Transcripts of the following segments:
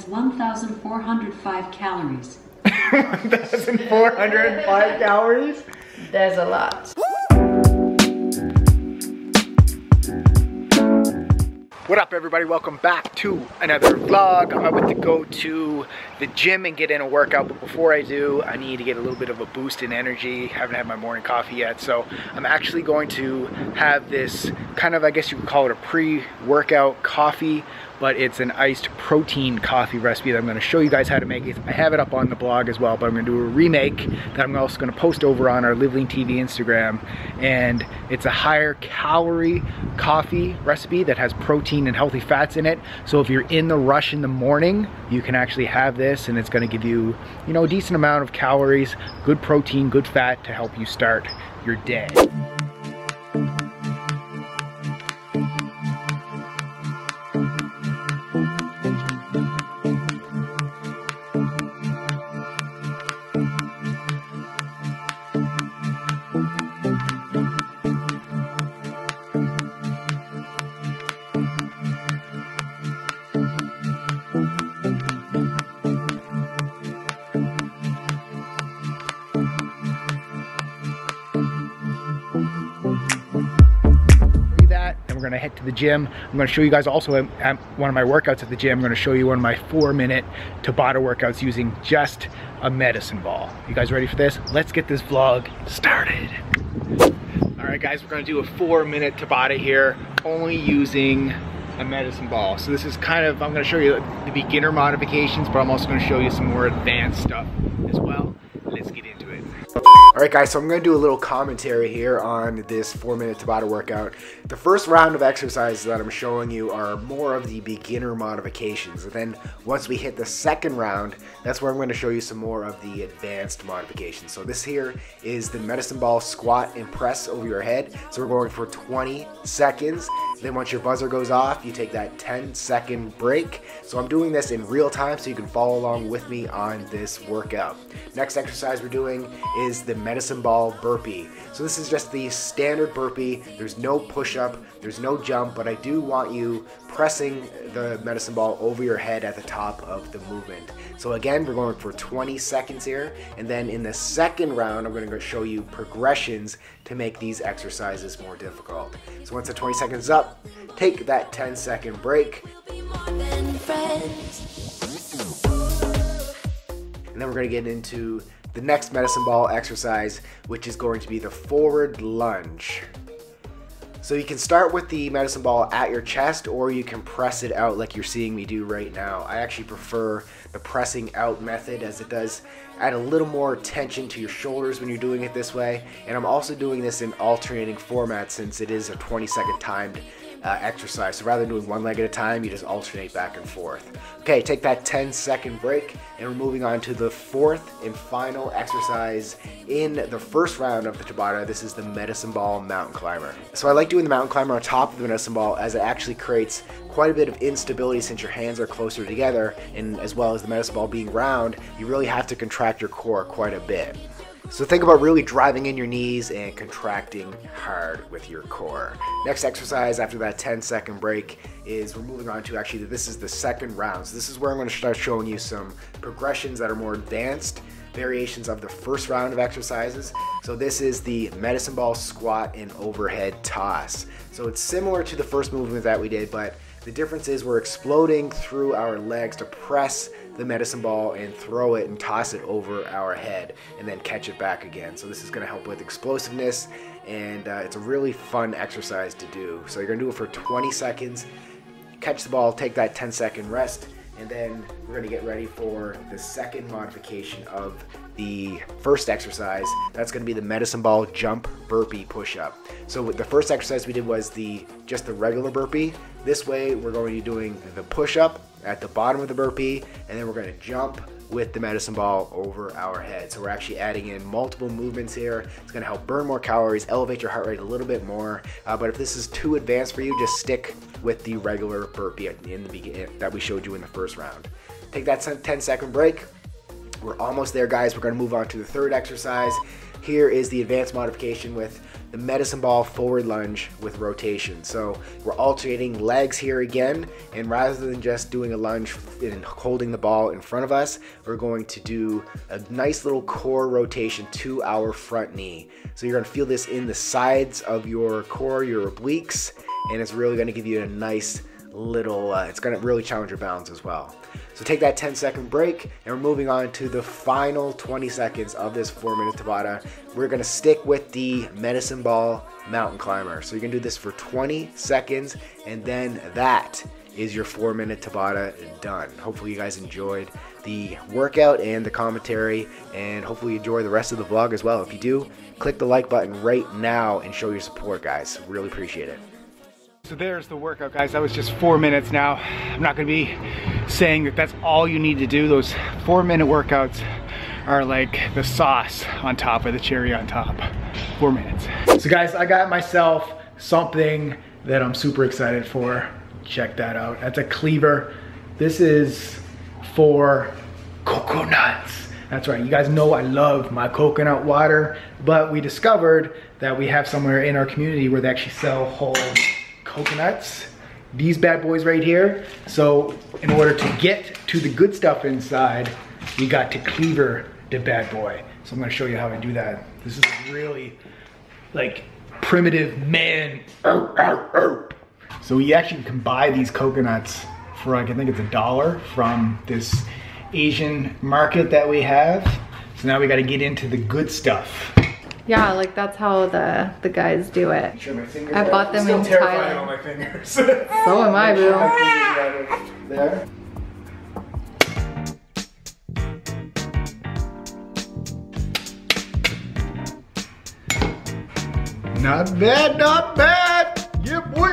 has 1,405 calories. 1,405 calories? There's a lot. What up, everybody? Welcome back to another vlog. I'm about to go to the gym and get in a workout, but before I do, I need to get a little bit of a boost in energy. Haven't had my morning coffee yet, so I'm actually going to have this kind of, I guess you could call it a pre-workout coffee, but it's an iced protein coffee recipe that I'm going to show you guys how to make it. I have it up on the blog as well, but I'm going to do a remake that I'm also going to post over on our LiveLeanTV Instagram, and it's a higher calorie coffee recipe that has protein and healthy fats in it. So if you're in the rush in the morning, you can actually have this, and it's going to give you, you know, a decent amount of calories, good protein, good fat to help you start your day. We're gonna head to the gym. I'm gonna show you guys also at one of my workouts at the gym. I'm gonna show you one of my 4-minute tabata workouts using just a medicine ball. You guys ready for this? Let's get this vlog started. All right, guys, we're gonna do a 4-minute tabata here, only using a medicine ball. So this is kind of, I'm gonna show you the beginner modifications, but I'm also gonna show you some more advanced stuff as well. Let's get into it. All right, guys, so I'm going to do a little commentary here on this 4-minute tabata workout. The first round of exercises that I'm showing you are more of the beginner modifications. And then once we hit the second round, that's where I'm going to show you some more of the advanced modifications. So this here is the medicine ball squat and press over your head. So we're going for 20 seconds. Then once your buzzer goes off, you take that 10-second break. So I'm doing this in real time so you can follow along with me on this workout. Next exercise we're doing is the medicine ball burpee. So this is just the standard burpee. There's no push-up, there's no jump, but I do want you pressing the medicine ball over your head at the top of the movement. So again, we're going for 20 seconds here, and then in the second round, I'm going to show you progressions to make these exercises more difficult. So once the 20 seconds is up, take that 10-second break. And then we're going to get into the next medicine ball exercise, which is going to be the forward lunge. So you can start with the medicine ball at your chest, or you can press it out like you're seeing me do right now. I actually prefer the pressing out method, as it does add a little more tension to your shoulders when you're doing it this way. And I'm also doing this in alternating format since it is a 20-second timed exercise. So rather than doing one leg at a time, you just alternate back and forth. Okay, take that 10-second break, and we're moving on to the fourth and final exercise in the first round of the tabata. This is the medicine ball mountain climber. So I like doing the mountain climber on top of the medicine ball, as it actually creates quite a bit of instability since your hands are closer together, and as well as the medicine ball being round, you really have to contract your core quite a bit. So think about really driving in your knees and contracting hard with your core. Next exercise after that 10-second break is we're moving on to, actually, this is the second round. So this is where I'm going to start showing you some progressions that are more advanced variations of the first round of exercises. So this is the medicine ball squat and overhead toss. So it's similar to the first movement that we did, but the difference is we're exploding through our legs to press the medicine ball and throw it and toss it over our head and then catch it back again. So this is going to help with explosiveness, and it's a really fun exercise to do. So you're going to do it for 20 seconds, catch the ball, take that 10-second rest, and then we're going to get ready for the second modification of the first exercise. That's going to be the medicine ball jump burpee push-up. So the first exercise we did was just the regular burpee. This way we're going to be doing the push-up at the bottom of the burpee, and then we're going to jump with the medicine ball over our head. So we're actually adding in multiple movements here. It's going to help burn more calories, elevate your heart rate a little bit more. But if this is too advanced for you, just stick with the regular burpee in the beginning that we showed you in the first round. Take that 10-second break. We're almost there, guys. We're gonna move on to the third exercise. Here is the advanced modification with the medicine ball forward lunge with rotation. So we're alternating legs here again, and rather than just doing a lunge and holding the ball in front of us, we're going to do a nice little core rotation to our front knee. So you're gonna feel this in the sides of your core, your obliques, and it's really gonna give you a nice little, it's gonna really challenge your balance as well. So take that 10-second break, and we're moving on to the final 20 seconds of this 4-minute Tabata. We're gonna stick with the medicine ball mountain climber. So you're gonna do this for 20 seconds, and then that is your 4-minute Tabata done. Hopefully you guys enjoyed the workout and the commentary, and hopefully you enjoy the rest of the vlog as well. If you do, click the like button right now and show your support, guys. Really appreciate it. So there's the workout, guys. That was just 4 minutes now. I'm not gonna be saying that that's all you need to do. Those 4-minute workouts are like the sauce on top of the cherry on top. 4 minutes. So guys, I got myself something that I'm super excited for. Check that out. That's a cleaver. This is for coconuts. That's right, you guys know I love my coconut water, but we discovered that we have somewhere in our community where they actually sell whole coconuts, these bad boys right here. So in order to get to the good stuff inside, we got to cleaver the bad boy. So I'm gonna show you how I do that. This is really like primitive man. So we actually can buy these coconuts for like, I think it's $1 from this Asian market that we have. So now we got to get into the good stuff. Yeah, like that's how the guys do it. Sure, my fingers I bought them in terrified Thailand. on my fingers. So am I, boo. There. Not bad, not bad. Yeah, boy.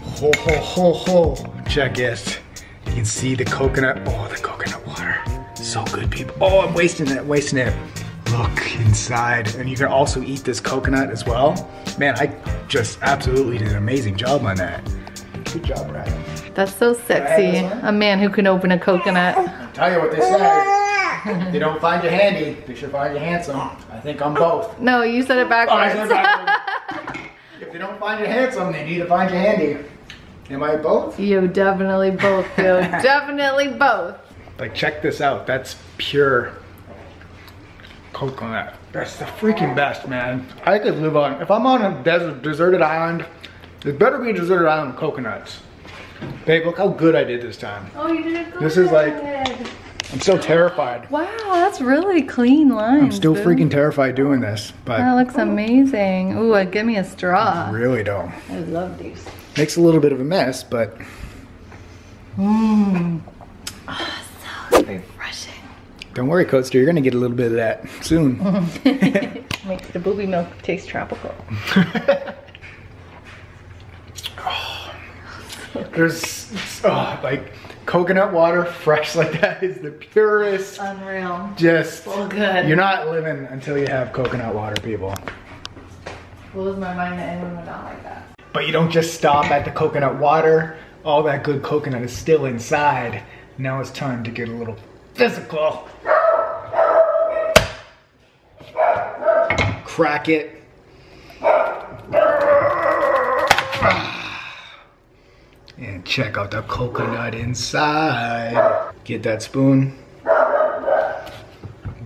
Ho, ho, ho, ho. Check it. You can see the coconut. Oh, the coconut water. So good, people. Oh, I'm wasting it, wasting it. Look inside. And you can also eat this coconut as well. Man, I just absolutely did an amazing job on that. Good job, Brad. That's so sexy. A man who can open a coconut. I'll tell you what they say. If they don't find you handy, they should find you handsome. I think I'm both. No, you said it Oh, I backwards. said it backwards. If they don't find you handsome, they need to find you handy. Am I both? You definitely both, you definitely both. Like, check this out. That's pure coconut. That's the freaking best, man. I could live on, if I'm on a deserted island, there better be a deserted island with coconuts. Babe, look how good I did this time. Oh, you did it good. This is like, I'm so terrified. Wow, that's really clean lines. I'm still dude. freaking terrified doing this, but That looks amazing. Ooh, give me a straw. I really don't. I love these. Makes a little bit of a mess, but. Mmm. Oh, so refreshing. Don't worry, Coaster, you're gonna get a little bit of that soon. Makes the booby milk taste tropical. There's like coconut water fresh like that is the purest. Unreal. Just So good. You're not living until you have coconut water, people. Blows my mind that anyone would not like that. But you don't just stop at the coconut water. All that good coconut is still inside. Now it's time to get a little physical. Crack it. And check out the coconut inside. Get that spoon.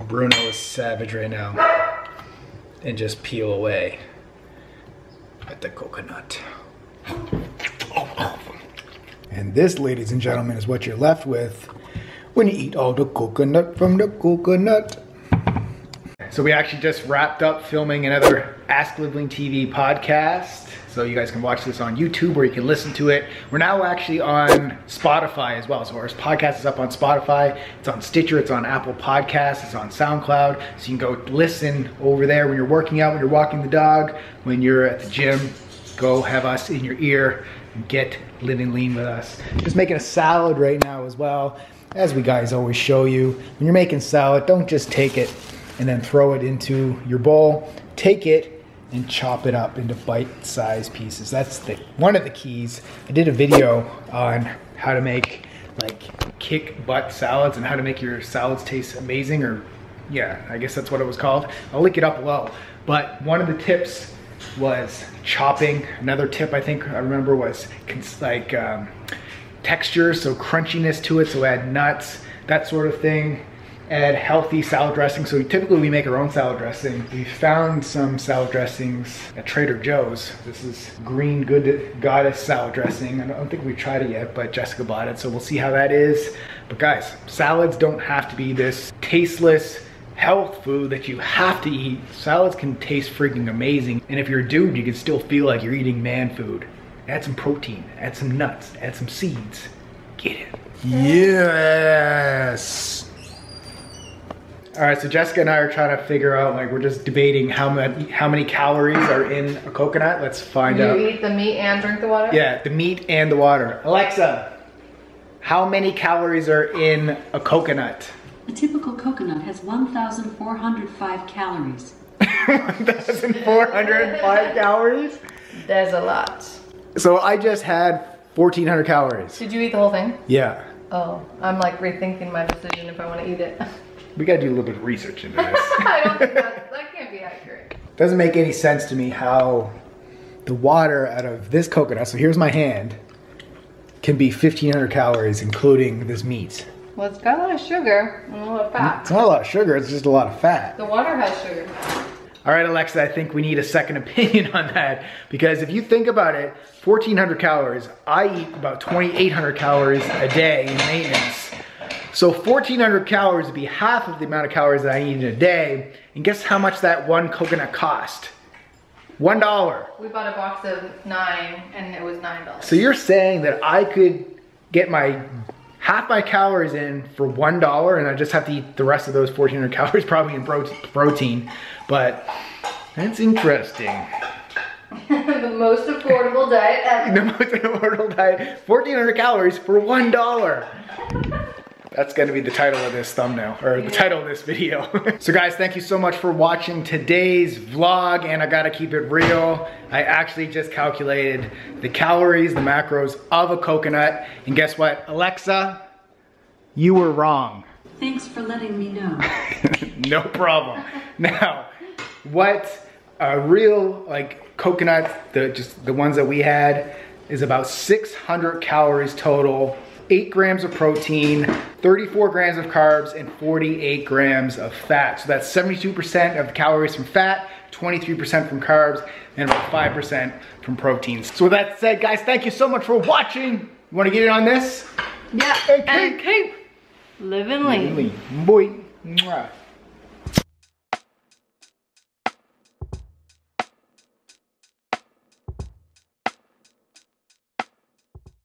Bruno is savage right now. And just peel away at the coconut. And this, ladies and gentlemen, is what you're left with when you eat all the coconut from the coconut. So we actually just wrapped up filming another Ask LiveLeanTV podcast. So you guys can watch this on YouTube or you can listen to it. We're now actually on Spotify as well. So our podcast is up on Spotify. It's on Stitcher, it's on Apple Podcasts, it's on SoundCloud. So you can go listen over there when you're working out, when you're walking the dog, when you're at the gym. Go have us in your ear and get living lean with us. Just making a salad right now as well. As we guys always show you, when you're making salad, don't just take it and then throw it into your bowl. Take it and chop it up into bite-sized pieces. That's one of the keys. I did a video on how to make like kick butt salads and how to make your salads taste amazing, or yeah, I guess that's what it was called. I'll link it up below. But one of the tips was chopping. Another tip I think I remember was like texture, so crunchiness to it, so add nuts, that sort of thing. Add healthy salad dressing. So typically we make our own salad dressing. We found some salad dressings at Trader Joe's. This is Green Good Goddess salad dressing. I don't think we've tried it yet, but Jessica bought it, so we'll see how that is. But guys, salads don't have to be this tasteless health food that you have to eat. Salads can taste freaking amazing. And if you're a dude, you can still feel like you're eating man food. Add some protein, add some nuts, add some seeds. Get it. Yes. All right, so Jessica and I are trying to figure out, like, we're just debating how many calories are in a coconut. Let's find out. You eat the meat and drink the water? Yeah, the meat and the water. Alexa, how many calories are in a coconut? A typical coconut has 1,405 calories. 1,405 calories? There's a lot. So I just had 1,400 calories. Did you eat the whole thing? Yeah. Oh, I'm like rethinking my decision if I want to eat it. We gotta do a little bit of research into this. I don't think that can't be accurate. Doesn't make any sense to me how the water out of this coconut, so here's my hand, can be 1,500 calories, including this meat. Well, it's got a lot of sugar and a lot of fat. It's not a lot of sugar, it's just a lot of fat. The water has sugar. All right, Alexa, I think we need a second opinion on that, because if you think about it, 1,400 calories, I eat about 2,800 calories a day in maintenance. So 1,400 calories would be half of the amount of calories that I eat in a day. And guess how much that one coconut cost? $1. We bought a box of 9 and it was $9. So you're saying that I could get half my calories in for $1 and I just have to eat the rest of those 1,400 calories probably in protein. But that's interesting. The most affordable diet ever. The most affordable diet, 1,400 calories for $1. That's gonna be the title of this thumbnail, or the title of this video. So guys, thank you so much for watching today's vlog, and I gotta keep it real. I actually just calculated the calories, the macros of a coconut, and guess what, Alexa? You were wrong. Thanks for letting me know. No problem. Now, what a real coconut, just the ones that we had, is about 600 calories total. 8 grams of protein, 34 grams of carbs, and 48 grams of fat. So that's 72% of the calories from fat, 23% from carbs, and about 5% from proteins. So with that said, guys, thank you so much for watching. You wanna get in on this? Yeah, And keep living lean. Boy. Mwah.